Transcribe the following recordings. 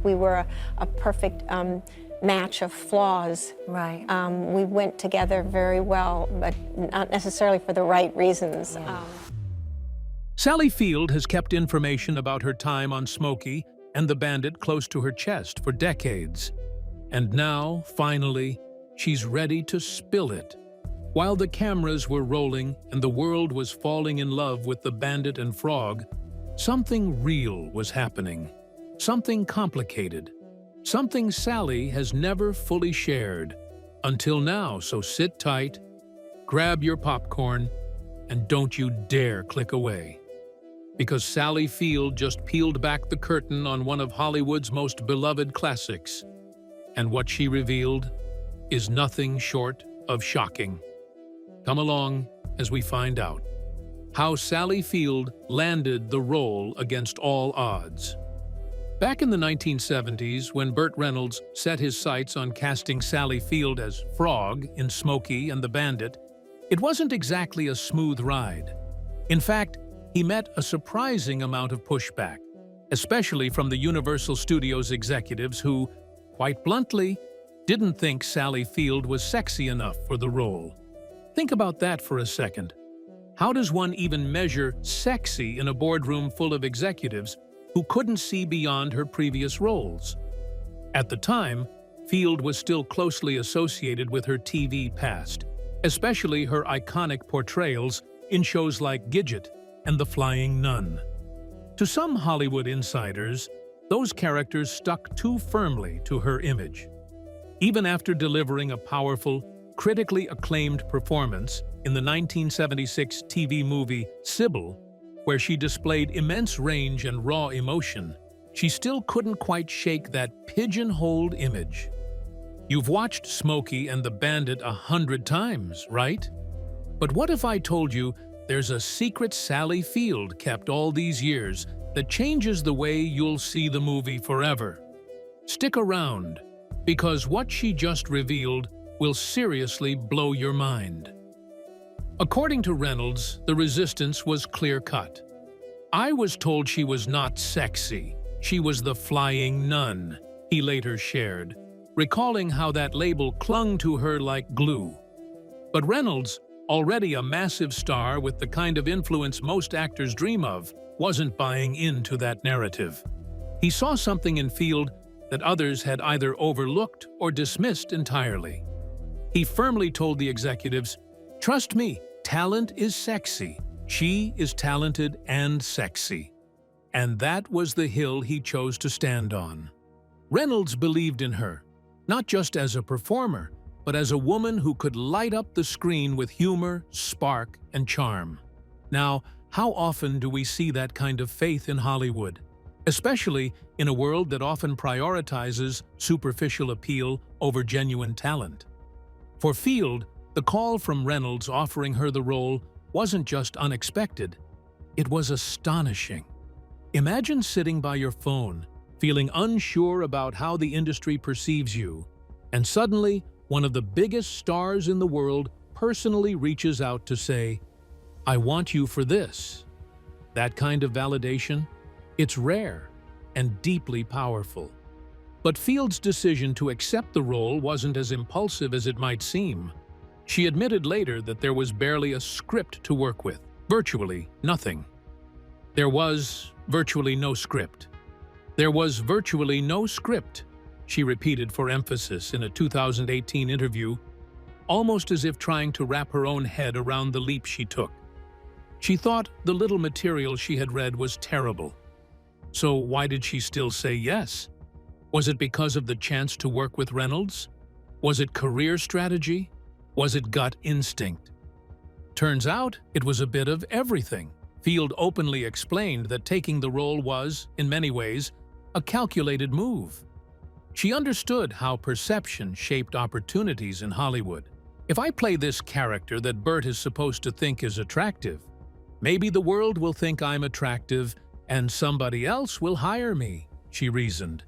we were a perfect match of flaws. Right. We went together very well, but not necessarily for the right reasons. Yeah. Sally Field has kept information about her time on Smokey and the Bandit close to her chest for decades. And now, finally, she's ready to spill it. While the cameras were rolling and the world was falling in love with the Bandit and Frog, something real was happening. Something complicated. Something Sally has never fully shared. Until now, so sit tight, grab your popcorn, and don't you dare click away. Because Sally Field just peeled back the curtain on one of Hollywood's most beloved classics. And what she revealed is nothing short of shocking. Come along as we find out how Sally Field landed the role against all odds. Back in the 1970s, when Burt Reynolds set his sights on casting Sally Field as Frog in Smokey and the Bandit, it wasn't exactly a smooth ride. In fact, he met a surprising amount of pushback, especially from the Universal Studios executives who, quite bluntly, didn't think Sally Field was sexy enough for the role. Think about that for a second. How does one even measure sexy in a boardroom full of executives who couldn't see beyond her previous roles? At the time, Field was still closely associated with her TV past, especially her iconic portrayals in shows like Gidget and The Flying Nun. To some Hollywood insiders, those characters stuck too firmly to her image. Even after delivering a powerful, critically acclaimed performance in the 1976 TV movie Sybil, where she displayed immense range and raw emotion, she still couldn't quite shake that pigeonholed image. You've watched Smokey and the Bandit 100 times, right? But what if I told you there's a secret Sally Field kept all these years that changes the way you'll see the movie forever? Stick around, because what she just revealed will seriously blow your mind. According to Reynolds, the resistance was clear-cut. "I was told she was not sexy. She was the flying nun," he later shared, recalling how that label clung to her like glue. But Reynolds, already a massive star with the kind of influence most actors dream of, wasn't buying into that narrative. He saw something in Field that others had either overlooked or dismissed entirely. He firmly told the executives, "Trust me, talent is sexy. She is talented and sexy." And that was the hill he chose to stand on. Reynolds believed in her, not just as a performer, but as a woman who could light up the screen with humor, spark, and charm. Now, how often do we see that kind of faith in Hollywood? Especially in a world that often prioritizes superficial appeal over genuine talent. For Field, the call from Reynolds offering her the role wasn't just unexpected, it was astonishing. Imagine sitting by your phone, feeling unsure about how the industry perceives you, and suddenly, one of the biggest stars in the world personally reaches out to say, "I want you for this." That kind of validation, it's rare and deeply powerful. But Field's decision to accept the role wasn't as impulsive as it might seem. She admitted later that there was barely a script to work with, virtually nothing. There was virtually no script. There was virtually no script, she repeated for emphasis in a 2018 interview, almost as if trying to wrap her own head around the leap she took. She thought the little material she had read was terrible. So why did she still say yes? Was it because of the chance to work with Reynolds? Was it career strategy? Was it gut instinct? Turns out it was a bit of everything. Field openly explained that taking the role was, in many ways, a calculated move. She understood how perception shaped opportunities in Hollywood. If I play this character that Bert is supposed to think is attractive, maybe the world will think I'm attractive and somebody else will hire me, she reasoned.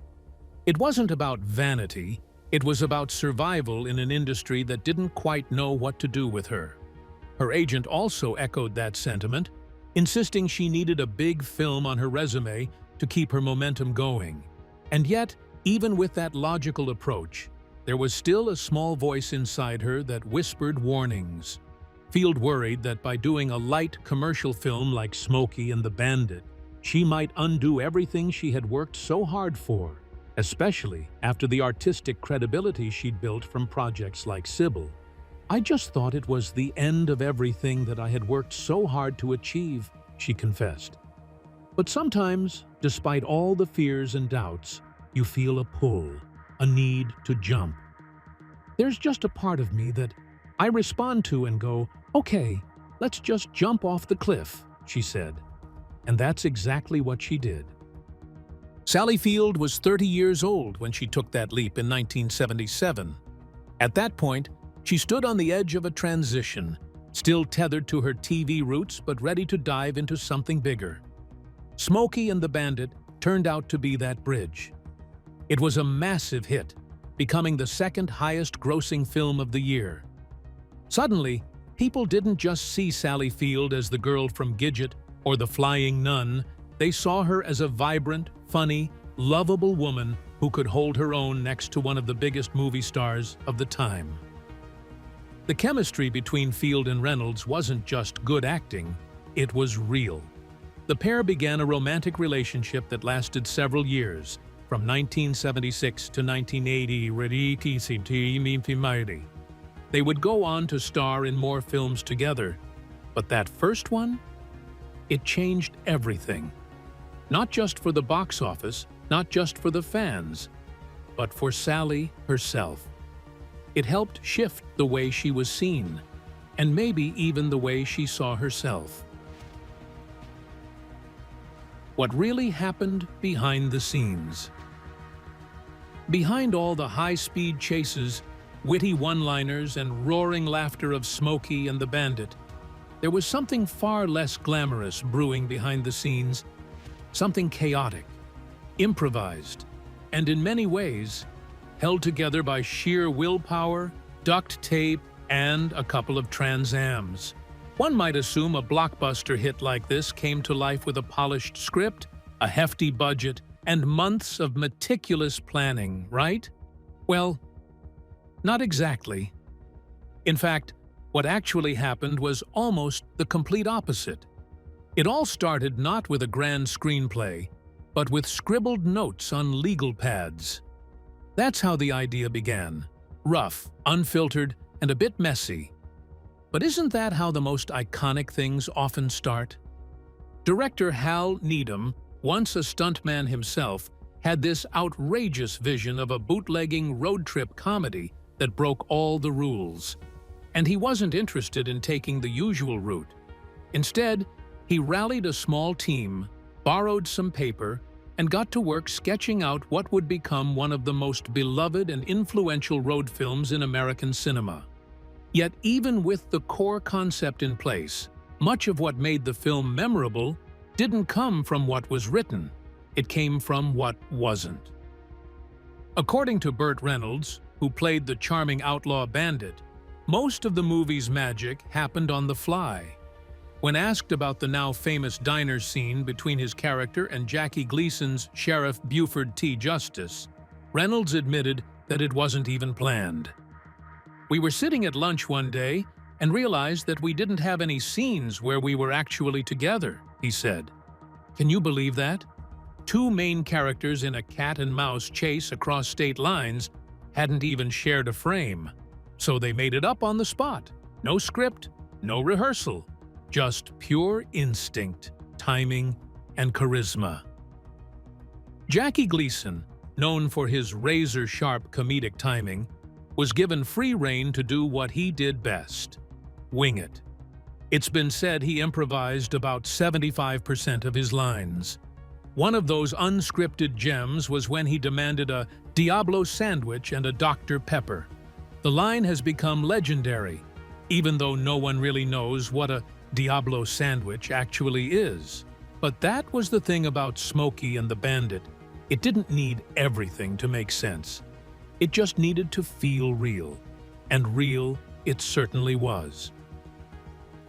It wasn't about vanity, it was about survival in an industry that didn't quite know what to do with her. Her agent also echoed that sentiment, insisting she needed a big film on her resume to keep her momentum going. And yet, Even with that logical approach, there was still a small voice inside her that whispered warnings. Field worried that by doing a light commercial film like Smokey and the Bandit, she might undo everything she had worked so hard for, especially after the artistic credibility she'd built from projects like Sybil. "I just thought it was the end of everything that I had worked so hard to achieve," she confessed. But sometimes, despite all the fears and doubts, you feel a pull, a need to jump. "There's just a part of me that I respond to and go, okay, let's just jump off the cliff," she said. And that's exactly what she did. Sally Field was 30 years old when she took that leap in 1977. At that point, she stood on the edge of a transition, still tethered to her TV roots but ready to dive into something bigger. Smokey and the Bandit turned out to be that bridge. It was a massive hit, becoming the second highest-grossing film of the year. Suddenly, people didn't just see Sally Field as the girl from Gidget or the Flying Nun. They saw her as a vibrant, funny, lovable woman who could hold her own next to one of the biggest movie stars of the time. The chemistry between Field and Reynolds wasn't just good acting, it was real. The pair began a romantic relationship that lasted several years, from 1976 to 1980. They would go on to star in more films together, but that first one? It changed everything. Not just for the box office, not just for the fans, but for Sally herself. It helped shift the way she was seen, and maybe even the way she saw herself. What really happened behind the scenes? Behind all the high-speed chases, witty one-liners, and roaring laughter of Smokey and the Bandit, there was something far less glamorous brewing behind the scenes, something chaotic, improvised, and in many ways, held together by sheer willpower, duct tape, and a couple of Trans Ams. One might assume a blockbuster hit like this came to life with a polished script, a hefty budget, and months of meticulous planning, right? Well, not exactly. In fact, what actually happened was almost the complete opposite. It all started not with a grand screenplay, but with scribbled notes on legal pads. That's how the idea began. Rough, unfiltered, and a bit messy. But isn't that how the most iconic things often start? Director Hal Needham, once a stuntman himself, had this outrageous vision of a bootlegging road trip comedy that broke all the rules. And he wasn't interested in taking the usual route. Instead, he rallied a small team, borrowed some paper, and got to work sketching out what would become one of the most beloved and influential road films in American cinema. Yet even with the core concept in place, much of what made the film memorable didn't come from what was written. It came from what wasn't. According to Burt Reynolds, who played the charming outlaw Bandit, most of the movie's magic happened on the fly. When asked about the now famous diner scene between his character and Jackie Gleason's Sheriff Buford T. Justice, Reynolds admitted that it wasn't even planned. "We were sitting at lunch one day and realized that we didn't have any scenes where we were actually together," he said. Can you believe that? Two main characters in a cat-and-mouse chase across state lines hadn't even shared a frame. So they made it up on the spot. No script, no rehearsal. Just pure instinct, timing, and charisma. Jackie Gleason, known for his razor-sharp comedic timing, was given free rein to do what he did best: wing it. It's been said he improvised about 75% of his lines. One of those unscripted gems was when he demanded a Diablo sandwich and a Dr. Pepper. The line has become legendary, even though no one really knows what a Diablo sandwich actually is. But that was the thing about Smokey and the Bandit. It didn't need everything to make sense. It just needed to feel real. And real it certainly was.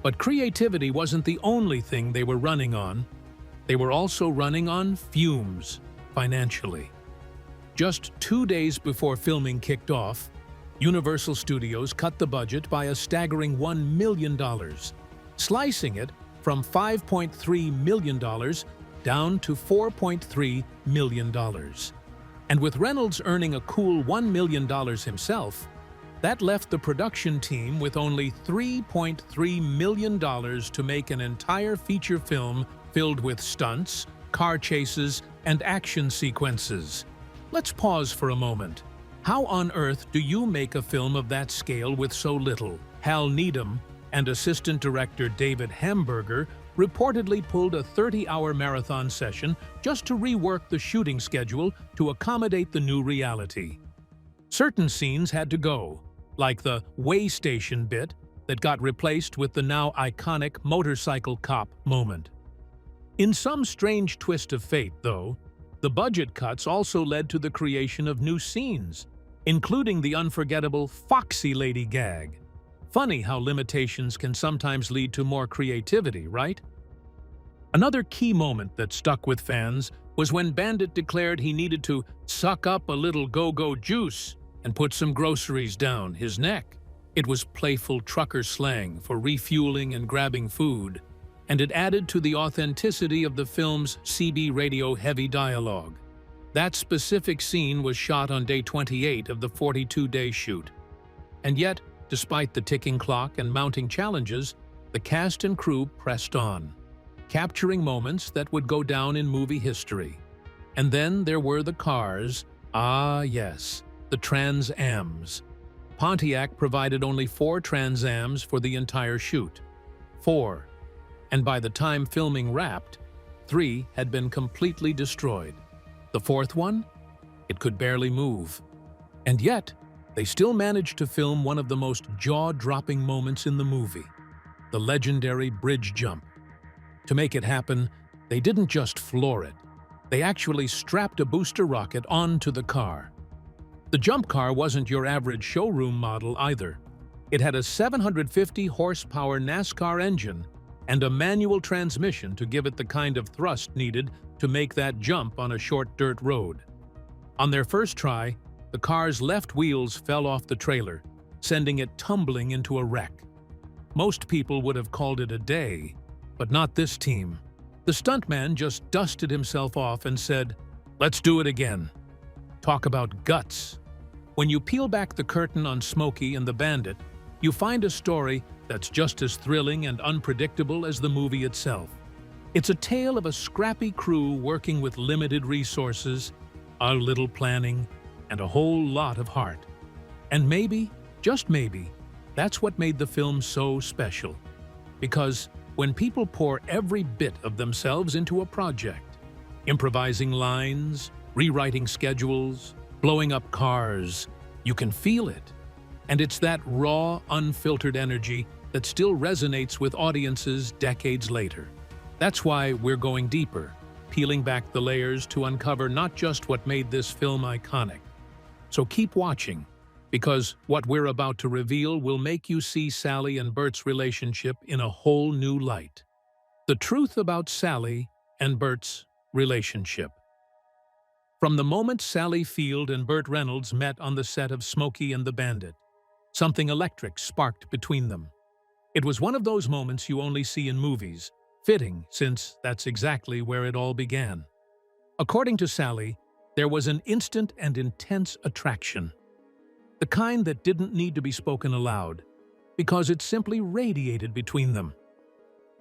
But creativity wasn't the only thing they were running on. They were also running on fumes, financially. Just 2 days before filming kicked off, Universal Studios cut the budget by a staggering $1 million, slicing it from $5.3 million down to $4.3 million. And with Reynolds earning a cool $1 million himself, that left the production team with only $3.3 million to make an entire feature film filled with stunts, car chases, and action sequences. Let's pause for a moment. How on earth do you make a film of that scale with so little? Hal Needham and assistant director David Hamburger reportedly pulled a 30-hour marathon session just to rework the shooting schedule to accommodate the new reality. Certain scenes had to go, like the way station bit that got replaced with the now iconic motorcycle cop moment. In some strange twist of fate, though, the budget cuts also led to the creation of new scenes, including the unforgettable Foxy Lady gag. Funny how limitations can sometimes lead to more creativity, right? Another key moment that stuck with fans was when Bandit declared he needed to suck up a little go-go juice and put some groceries down his neck. It was playful trucker slang for refueling and grabbing food, and it added to the authenticity of the film's CB radio heavy dialogue. That specific scene was shot on day 28 of the 42-day shoot. And yet, despite the ticking clock and mounting challenges, the cast and crew pressed on, capturing moments that would go down in movie history. And then there were the cars. Ah, yes, the Trans Ams. Pontiac provided only 4 Trans Ams for the entire shoot. 4. And by the time filming wrapped, 3 had been completely destroyed. The 4th one? It could barely move. And yet, they still managed to film one of the most jaw-dropping moments in the movie, the legendary bridge jump. To make it happen, they didn't just floor it. They actually strapped a booster rocket onto the car. The jump car wasn't your average showroom model either. It had a 750-horsepower NASCAR engine and a manual transmission to give it the kind of thrust needed to make that jump on a short dirt road. On their first try, the car's left wheels fell off the trailer, sending it tumbling into a wreck. Most people would have called it a day, but not this team. The stuntman just dusted himself off and said, "Let's do it again." Talk about guts. When you peel back the curtain on Smokey and the Bandit, you find a story that's just as thrilling and unpredictable as the movie itself. It's a tale of a scrappy crew working with limited resources, a little planning, and a whole lot of heart. And maybe, just maybe, that's what made the film so special. Because when people pour every bit of themselves into a project, improvising lines, rewriting schedules, blowing up cars, you can feel it. And it's that raw, unfiltered energy that still resonates with audiences decades later. That's why we're going deeper, peeling back the layers to uncover not just what made this film iconic. So keep watching, because what we're about to reveal will make you see Sally and Bert's relationship in a whole new light. The truth about Sally and Bert's relationship. From the moment Sally Field and Burt Reynolds met on the set of Smokey and the Bandit, something electric sparked between them. It was one of those moments you only see in movies, fitting since that's exactly where it all began. According to Sally, there was an instant and intense attraction. The kind that didn't need to be spoken aloud, because it simply radiated between them.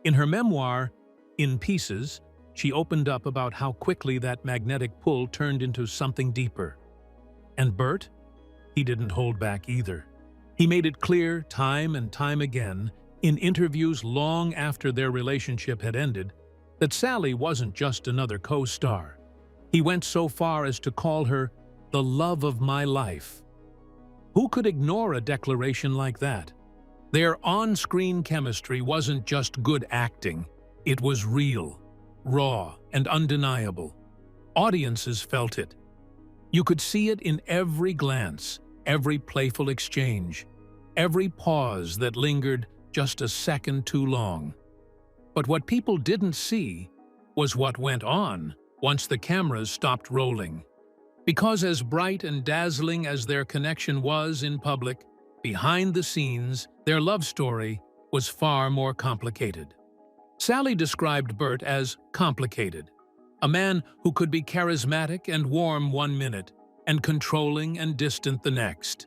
In her memoir, In Pieces, she opened up about how quickly that magnetic pull turned into something deeper. And Bert? He didn't hold back either. He made it clear time and time again, in interviews long after their relationship had ended, that Sally wasn't just another co-star. He went so far as to call her the love of my life. Who could ignore a declaration like that? Their on-screen chemistry wasn't just good acting, it was real, raw, and undeniable. Audiences felt it. You could see it in every glance, every playful exchange, every pause that lingered just a second too long. But what people didn't see was what went on once the cameras stopped rolling. Because as bright and dazzling as their connection was in public, behind the scenes, their love story was far more complicated. Sally described Bert as complicated, a man who could be charismatic and warm one minute and controlling and distant the next.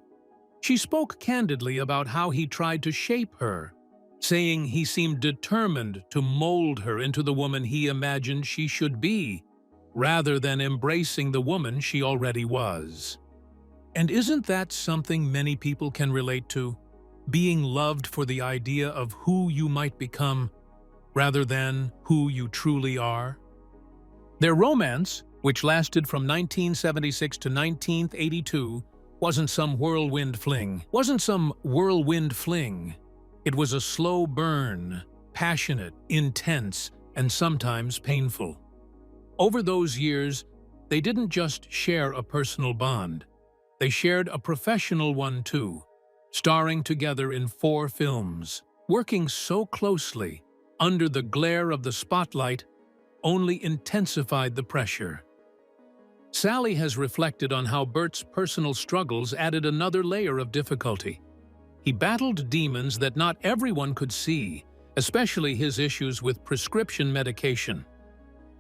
She spoke candidly about how he tried to shape her, saying he seemed determined to mold her into the woman he imagined she should be, rather than embracing the woman she already was. And isn't that something many people can relate to? Being loved for the idea of who you might become, rather than who you truly are? Their romance, which lasted from 1976 to 1982, wasn't some whirlwind fling. It was a slow burn, passionate, intense, and sometimes painful. Over those years, they didn't just share a personal bond. They shared a professional one too, starring together in 4 films. Working so closely, under the glare of the spotlight, only intensified the pressure. Sally has reflected on how Bert's personal struggles added another layer of difficulty. He battled demons that not everyone could see, especially his issues with prescription medication.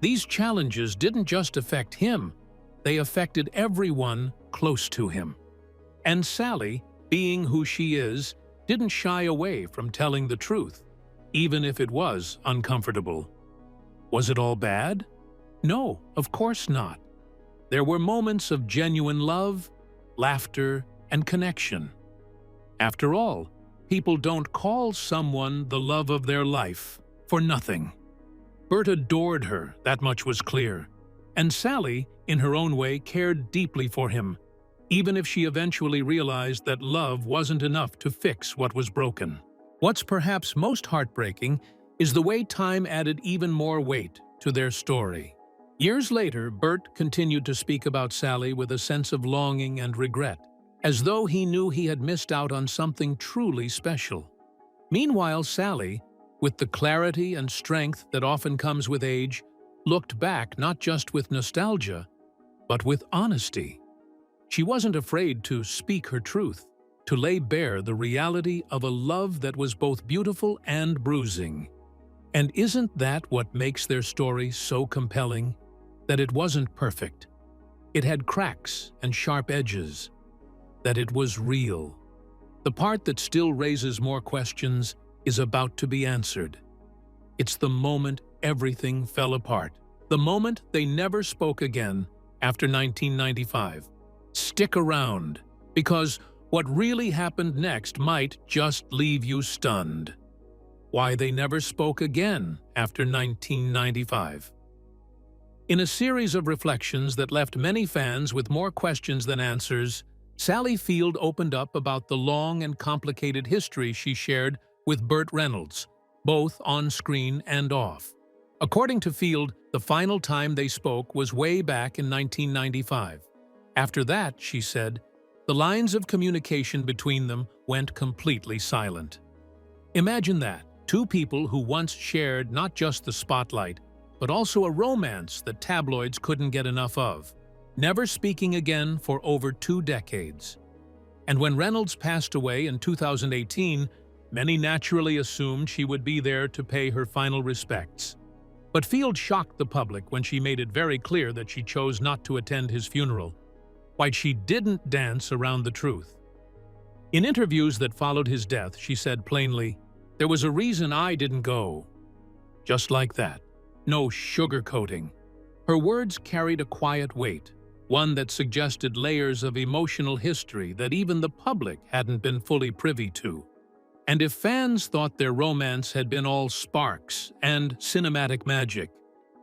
These challenges didn't just affect him, they affected everyone close to him. And Sally, being who she is, didn't shy away from telling the truth, even if it was uncomfortable. Was it all bad? No, of course not. There were moments of genuine love, laughter, and connection. After all, people don't call someone the love of their life for nothing. Bert adored her, that much was clear. And Sally, in her own way, cared deeply for him, even if she eventually realized that love wasn't enough to fix what was broken. What's perhaps most heartbreaking is the way time added even more weight to their story. Years later, Bert continued to speak about Sally with a sense of longing and regret, as though he knew he had missed out on something truly special. Meanwhile, Sally, with the clarity and strength that often comes with age, looked back not just with nostalgia, but with honesty. She wasn't afraid to speak her truth, to lay bare the reality of a love that was both beautiful and bruising. And isn't that what makes their story so compelling? That it wasn't perfect. It had cracks and sharp edges. That it was real. The part that still raises more questions is about to be answered. It's the moment everything fell apart. The moment they never spoke again after 1995. Stick around, because what really happened next might just leave you stunned. Why they never spoke again after 1995. In a series of reflections that left many fans with more questions than answers, Sally Field opened up about the long and complicated history she shared with Burt Reynolds, both on screen and off. According to Field, the final time they spoke was way back in 1995. After that, she said, the lines of communication between them went completely silent. Imagine that, 2 people who once shared not just the spotlight, but also a romance that tabloids couldn't get enough of, never speaking again for over 2 decades. And when Reynolds passed away in 2018, many naturally assumed she would be there to pay her final respects. But Field shocked the public when she made it very clear that she chose not to attend his funeral, why she didn't dance around the truth. In interviews that followed his death, she said plainly, "There was a reason I didn't go." Just like that. No sugarcoating. Her words carried a quiet weight, one that suggested layers of emotional history that even the public hadn't been fully privy to. And if fans thought their romance had been all sparks and cinematic magic,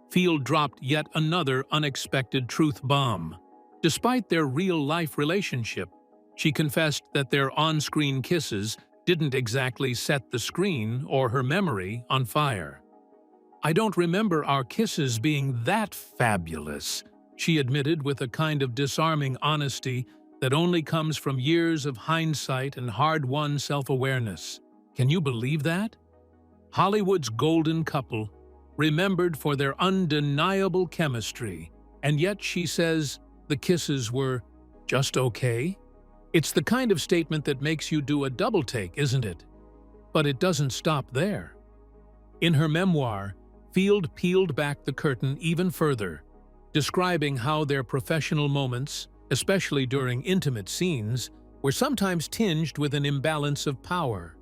Field dropped yet another unexpected truth bomb. Despite their real-life relationship, she confessed that their on-screen kisses didn't exactly set the screen or her memory on fire. "I don't remember our kisses being that fabulous," she admitted with a kind of disarming honesty that only comes from years of hindsight and hard-won self-awareness. Can you believe that? Hollywood's golden couple, remembered for their undeniable chemistry, and yet she says, the kisses were just okay? It's the kind of statement that makes you do a double take, isn't it? But it doesn't stop there. In her memoir, Field peeled back the curtain even further, describing how their professional moments, especially during intimate scenes, were sometimes tinged with an imbalance of power.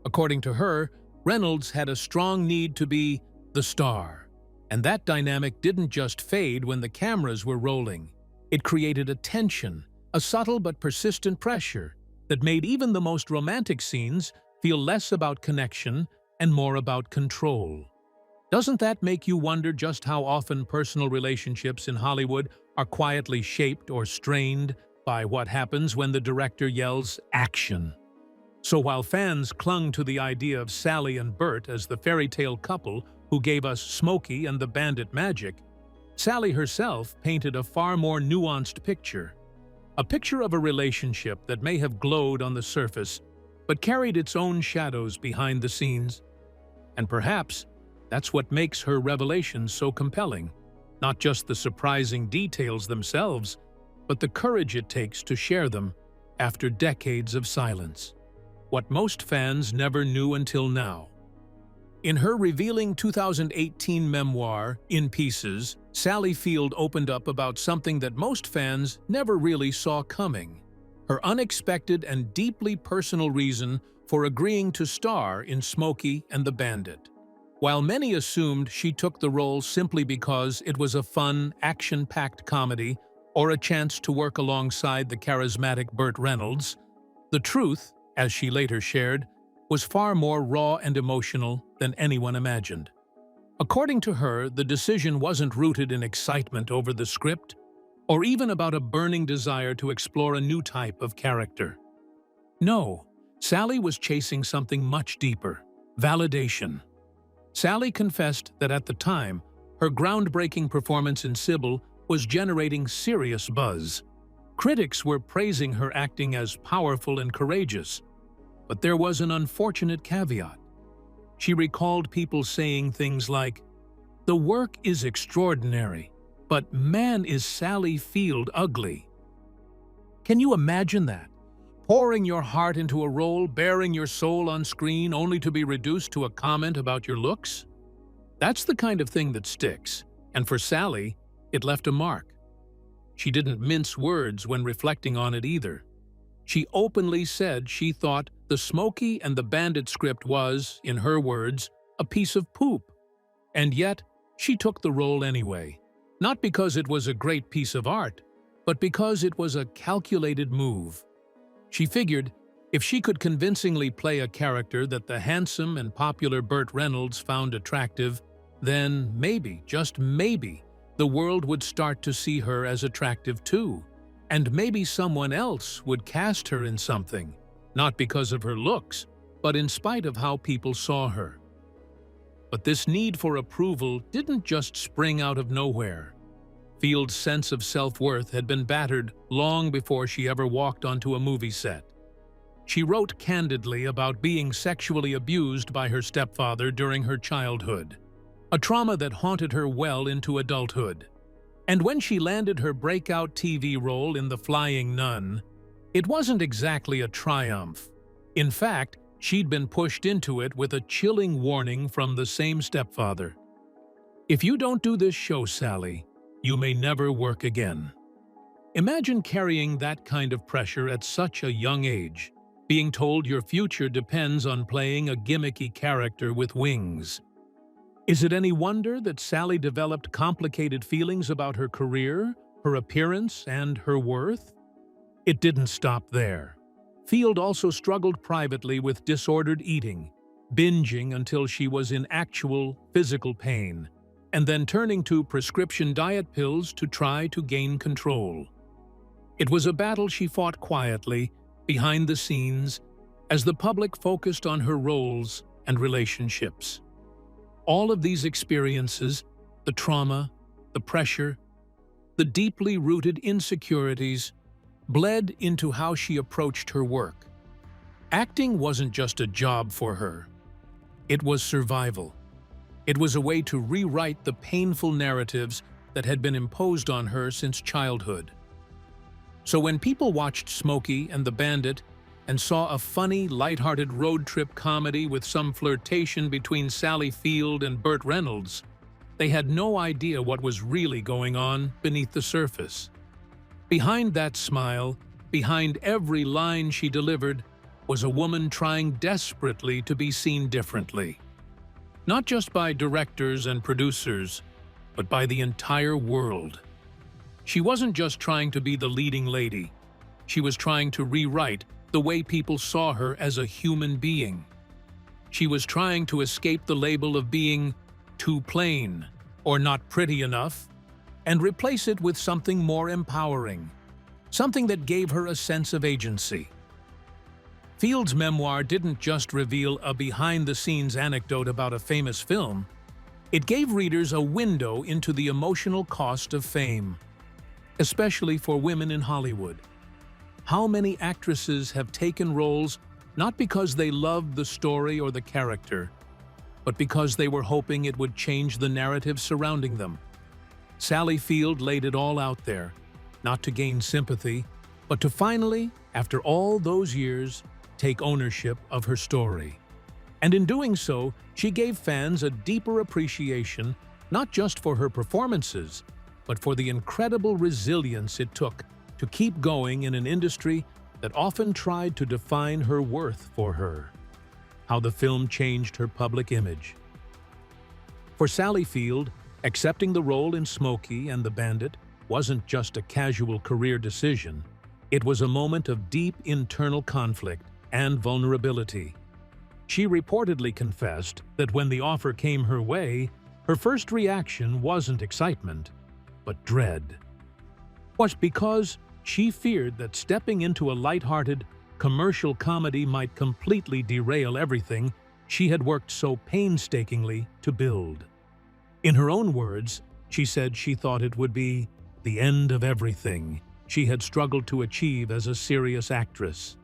According to her, Reynolds had a strong need to be the star, and that dynamic didn't just fade when the cameras were rolling. It created a tension, a subtle but persistent pressure that made even the most romantic scenes feel less about connection and more about control. Doesn't that make you wonder just how often personal relationships in Hollywood are quietly shaped or strained by what happens when the director yells action? So while fans clung to the idea of Sally and Bert as the fairy tale couple who gave us Smokey and the Bandit magic, Sally herself painted a far more nuanced picture. A picture of a relationship that may have glowed on the surface, but carried its own shadows behind the scenes. And perhaps that's what makes her revelations so compelling. Not just the surprising details themselves, but the courage it takes to share them after decades of silence. What most fans never knew until now. In her revealing 2018 memoir, In Pieces, Sally Field opened up about something that most fans never really saw coming: her unexpected and deeply personal reason for agreeing to star in Smokey and the Bandit. While many assumed she took the role simply because it was a fun, action-packed comedy or a chance to work alongside the charismatic Burt Reynolds, the truth, as she later shared, was far more raw and emotional than anyone imagined. According to her, the decision wasn't rooted in excitement over the script or even about a burning desire to explore a new type of character. No, Sally was chasing something much deeper: validation. Sally confessed that at the time, her groundbreaking performance in Sybil was generating serious buzz. Critics were praising her acting as powerful and courageous, but there was an unfortunate caveat. She recalled people saying things like, "The work is extraordinary, but man, is Sally Field ugly." Can you imagine that? Pouring your heart into a role, bearing your soul on screen, only to be reduced to a comment about your looks? That's the kind of thing that sticks, and for Sally, it left a mark. She didn't mince words when reflecting on it either. She openly said she thought the Smokey and the Bandit script was, in her words, a piece of poop. And yet, she took the role anyway. Not because it was a great piece of art, but because it was a calculated move. She figured if she could convincingly play a character that the handsome and popular Burt Reynolds found attractive, then maybe, just maybe, the world would start to see her as attractive too. And maybe someone else would cast her in something, not because of her looks, but in spite of how people saw her. But this need for approval didn't just spring out of nowhere. Field's sense of self-worth had been battered long before she ever walked onto a movie set. She wrote candidly about being sexually abused by her stepfather during her childhood, a trauma that haunted her well into adulthood. And when she landed her breakout TV role in The Flying Nun, it wasn't exactly a triumph. In fact, she'd been pushed into it with a chilling warning from the same stepfather. "If you don't do this show, Sally, you may never work again." Imagine carrying that kind of pressure at such a young age, being told your future depends on playing a gimmicky character with wings. Is it any wonder that Sally developed complicated feelings about her career, her appearance, and her worth? It didn't stop there. Field also struggled privately with disordered eating, binging until she was in actual physical pain, and then turning to prescription diet pills to try to gain control. It was a battle she fought quietly, behind the scenes, as the public focused on her roles and relationships. All of these experiences, the trauma, the pressure, the deeply rooted insecurities, bled into how she approached her work. Acting wasn't just a job for her. It was survival. It was a way to rewrite the painful narratives that had been imposed on her since childhood. So when people watched Smokey and the Bandit and saw a funny, lighthearted road trip comedy with some flirtation between Sally Field and Burt Reynolds, they had no idea what was really going on beneath the surface. Behind that smile, behind every line she delivered, was a woman trying desperately to be seen differently. Not just by directors and producers, but by the entire world. She wasn't just trying to be the leading lady. She was trying to rewrite the way people saw her as a human being. She was trying to escape the label of being too plain or not pretty enough and replace it with something more empowering, something that gave her a sense of agency. Field's memoir didn't just reveal a behind-the-scenes anecdote about a famous film. It gave readers a window into the emotional cost of fame, especially for women in Hollywood. How many actresses have taken roles not because they loved the story or the character, but because they were hoping it would change the narrative surrounding them? Sally Field laid it all out there, not to gain sympathy, but to finally, after all those years, take ownership of her story. And in doing so, she gave fans a deeper appreciation, not just for her performances, but for the incredible resilience it took to keep going in an industry that often tried to define her worth for her. How the film changed her public image. For Sally Field, accepting the role in Smokey and the Bandit wasn't just a casual career decision. It was a moment of deep internal conflict and vulnerability. She reportedly confessed that when the offer came her way, her first reaction wasn't excitement, but dread. Was because she feared that stepping into a lighthearted, commercial comedy might completely derail everything she had worked so painstakingly to build. In her own words, she said she thought it would be the end of everything she had struggled to achieve as a serious actress.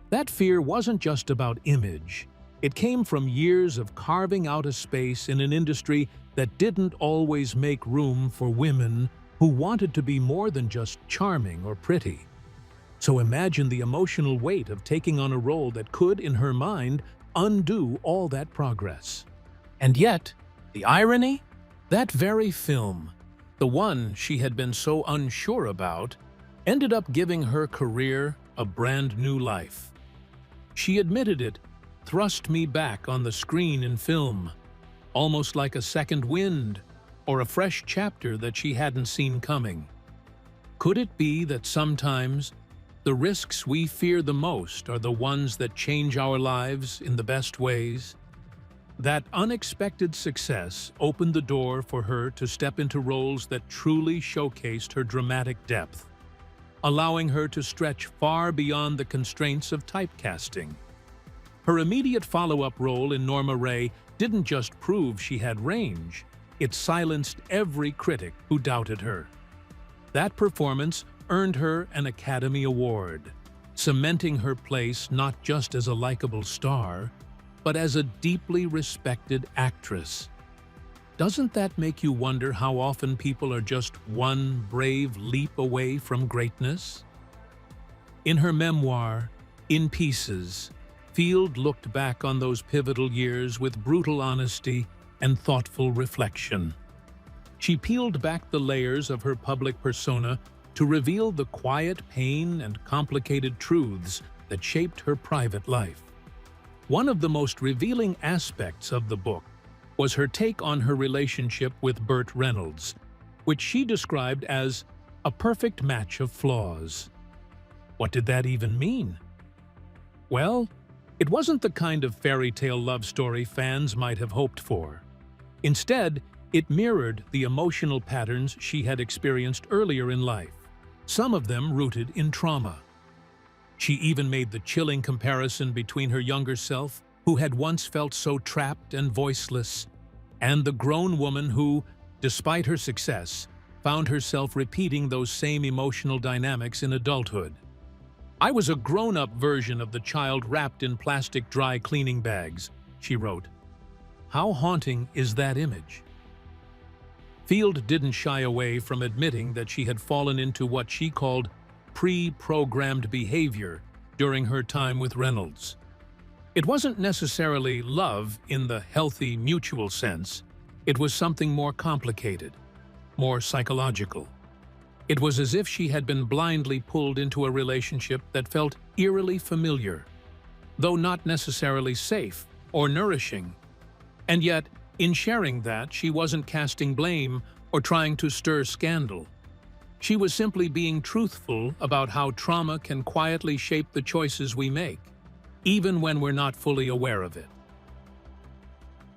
That fear wasn't just about image. It came from years of carving out a space in an industry that didn't always make room for women who wanted to be more than just charming or pretty. So imagine the emotional weight of taking on a role that could, in her mind, undo all that progress. And yet, the irony? That very film, the one she had been so unsure about, ended up giving her career a brand new life. She admitted it thrust me back on the screen in film, almost like a second wind or a fresh chapter that she hadn't seen coming. Could it be that sometimes the risks we fear the most are the ones that change our lives in the best ways? That unexpected success opened the door for her to step into roles that truly showcased her dramatic depth, allowing her to stretch far beyond the constraints of typecasting. Her immediate follow-up role in Norma Ray didn't just prove she had range, it silenced every critic who doubted her. That performance earned her an Academy Award, cementing her place not just as a likable star, but as a deeply respected actress. Doesn't that make you wonder how often people are just one brave leap away from greatness? In her memoir, In Pieces, Field looked back on those pivotal years with brutal honesty and thoughtful reflection. She peeled back the layers of her public persona to reveal the quiet pain and complicated truths that shaped her private life. One of the most revealing aspects of the book was her take on her relationship with Burt Reynolds, which she described as a perfect match of flaws. What did that even mean? Well, it wasn't the kind of fairy tale love story fans might have hoped for. Instead, it mirrored the emotional patterns she had experienced earlier in life, some of them rooted in trauma. She even made the chilling comparison between her younger self, who had once felt so trapped and voiceless, and the grown woman who, despite her success, found herself repeating those same emotional dynamics in adulthood. "I was a grown-up version of the child wrapped in plastic dry cleaning bags," she wrote. How haunting is that image? Field didn't shy away from admitting that she had fallen into what she called pre-programmed behavior during her time with Reynolds. It wasn't necessarily love in the healthy, mutual sense. It was something more complicated, more psychological. It was as if she had been blindly pulled into a relationship that felt eerily familiar, though not necessarily safe or nourishing. And yet, in sharing that, she wasn't casting blame or trying to stir scandal. She was simply being truthful about how trauma can quietly shape the choices we make, even when we're not fully aware of it.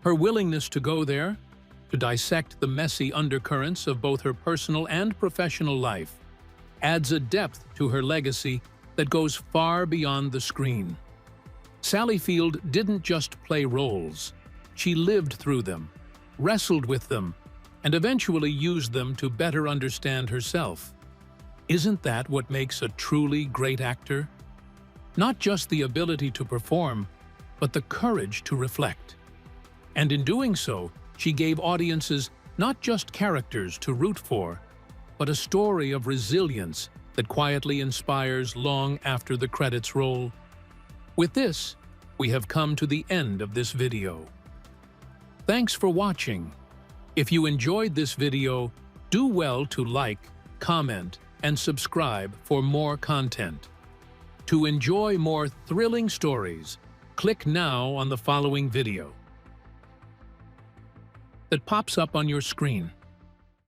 Her willingness to go there, to dissect the messy undercurrents of both her personal and professional life, adds a depth to her legacy that goes far beyond the screen. Sally Field didn't just play roles. She lived through them, wrestled with them, and eventually used them to better understand herself. Isn't that what makes a truly great actor? Not just the ability to perform, but the courage to reflect. And in doing so, she gave audiences not just characters to root for, but a story of resilience that quietly inspires long after the credits roll. With this, we have come to the end of this video. Thanks for watching. If you enjoyed this video, do well to like, comment, and subscribe for more content. To enjoy more thrilling stories, click now on the following video that pops up on your screen.